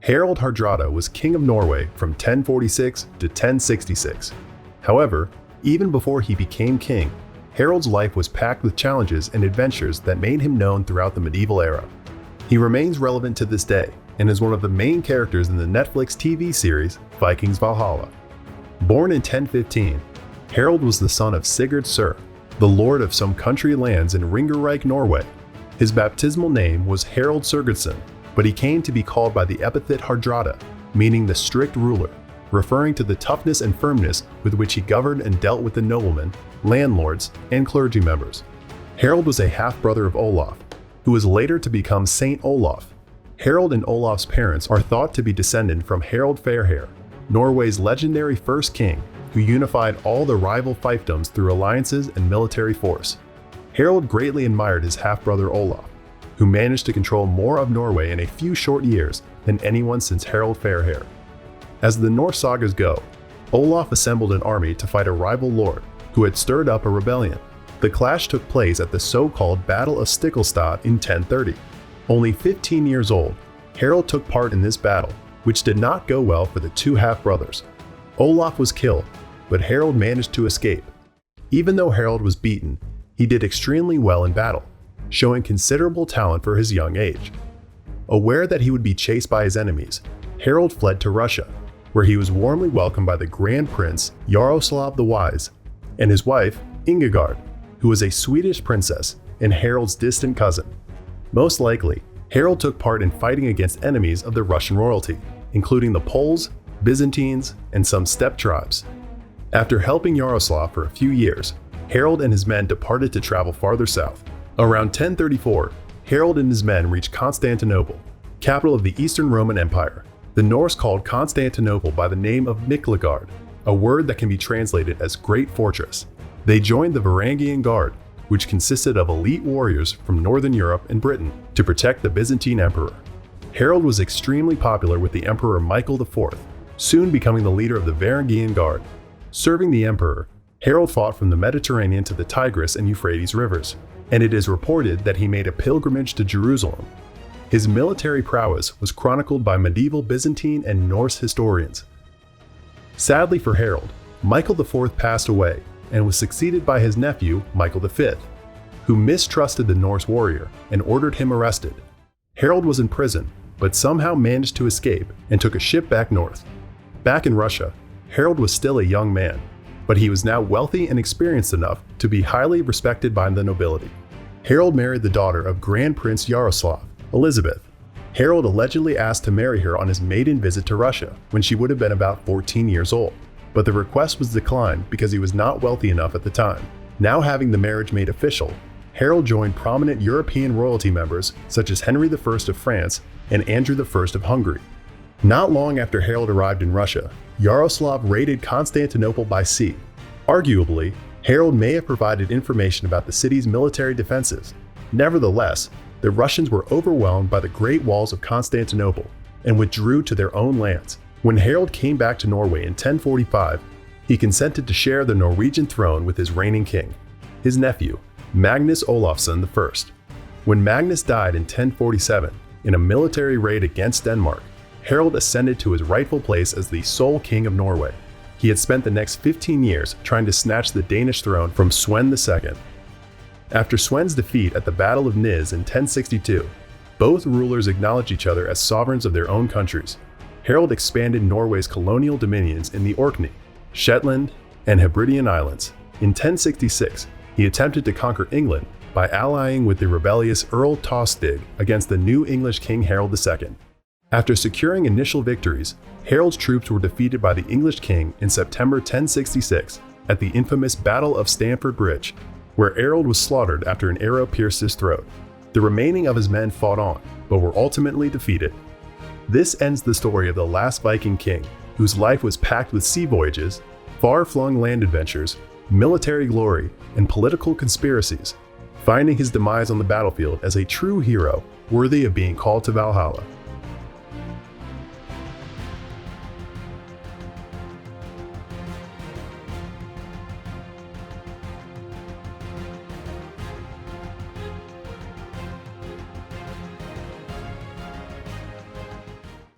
Harald Hardrada was king of Norway from 1046 to 1066. However, even before he became king, Harald's life was packed with challenges and adventures that made him known throughout the medieval era. He remains relevant to this day and is one of the main characters in the Netflix TV series Viking's Valhalla. Born in 1015, Harald was the son of SIGURDSSON, the lord of some country lands in Ringerike, Norway. His baptismal name was Harald Sigurdsson, but he came to be called by the epithet Hardrada, meaning the strict ruler, referring to the toughness and firmness with which he governed and dealt with the noblemen, landlords, and clergy members. Harald was a half-brother of Olaf, who was later to become Saint Olaf. Harald and Olaf's parents are thought to be descended from Harald FAIRHAIR, Norway's legendary first king, who unified all the rival fiefdoms through alliances and military force. Harald greatly admired his half-brother Olaf, who managed to control more of Norway in a few short years than anyone since Harald FAIRHAIR. As the Norse sagas go, Olaf assembled an army to fight a rival lord who had stirred up a rebellion. The clash took place at the so-called Battle of STIKLESTAD in 1030. Only 15 years old, Harald took part in this battle, which did not go well for the two half-brothers. Olaf was killed, but Harald managed to escape. Even though Harald was beaten, he did extremely well in battle, showing considerable talent for his young age. Aware that he would be chased by his enemies, Harald fled to Russia, where he was warmly welcomed by the Grand Prince Yaroslav the Wise and his wife Ingigerd, who was a Swedish princess and Harald's distant cousin. Most likely, Harald took part in fighting against enemies of the Russian royalty, including the Poles, Byzantines, and some steppe tribes. After helping Yaroslav for a few years, Harald and his men departed to travel farther south. Around 1034, Harald and his men reached Constantinople, capital of the Eastern Roman Empire. The Norse called Constantinople by the name of MIKLAGARD, a word that can be translated as Great Fortress. They joined the Varangian Guard, which consisted of elite warriors from Northern Europe and Britain, to protect the Byzantine Emperor. Harald was extremely popular with the Emperor Michael IV, soon becoming the leader of the Varangian Guard. Serving the Emperor, Harald fought from the Mediterranean to the Tigris and Euphrates rivers, and it is reported that he made a pilgrimage to Jerusalem. His military prowess was chronicled by medieval Byzantine and Norse historians. Sadly for Harald, Michael IV passed away and was succeeded by his nephew, Michael V, who mistrusted the Norse warrior and ordered him arrested. Harald was in prison, but somehow managed to escape and took a ship back north. Back in Russia, Harald was still a young man, but he was now wealthy and experienced enough to be highly respected by the nobility. Harald married the daughter of Grand Prince Yaroslav, Elizabeth. Harald allegedly asked to marry her on his maiden visit to Russia when she would have been about 14 years old, but the request was declined because he was not wealthy enough at the time. Now having the marriage made official, Harald joined prominent European royalty members such as Henry I of France and Andrew I of Hungary. Not long after Harald arrived in Russia, Yaroslav raided Constantinople by sea. Arguably, Harald may have provided information about the city's military defenses. Nevertheless, the Russians were overwhelmed by the Great Walls of Constantinople and withdrew to their own lands. When Harald came back to Norway in 1045, he consented to share the Norwegian throne with his reigning king, his nephew, Magnus OLAFSSON I. When Magnus died in 1047 in a military raid against Denmark, Harald ascended to his rightful place as the sole king of Norway. He had spent the next 15 years trying to snatch the Danish throne from Sweyn II. After Sweyn's defeat at the Battle of Nis in 1062, both rulers acknowledged each other as sovereigns of their own countries. Harald expanded Norway's colonial dominions in the Orkney, Shetland, and Hebridean Islands. In 1066, he attempted to conquer England by allying with the rebellious Earl Tostig against the new English King Harold II. After securing initial victories, Harold's troops were defeated by the English king in September 1066 at the infamous Battle of Stamford Bridge, where Harold was slaughtered after an arrow pierced his throat. The remaining of his men fought on, but were ultimately defeated. This ends the story of the last Viking king, whose life was packed with sea voyages, far-flung land adventures, military glory, and political conspiracies, finding his demise on the battlefield as a true hero worthy of being called to Valhalla.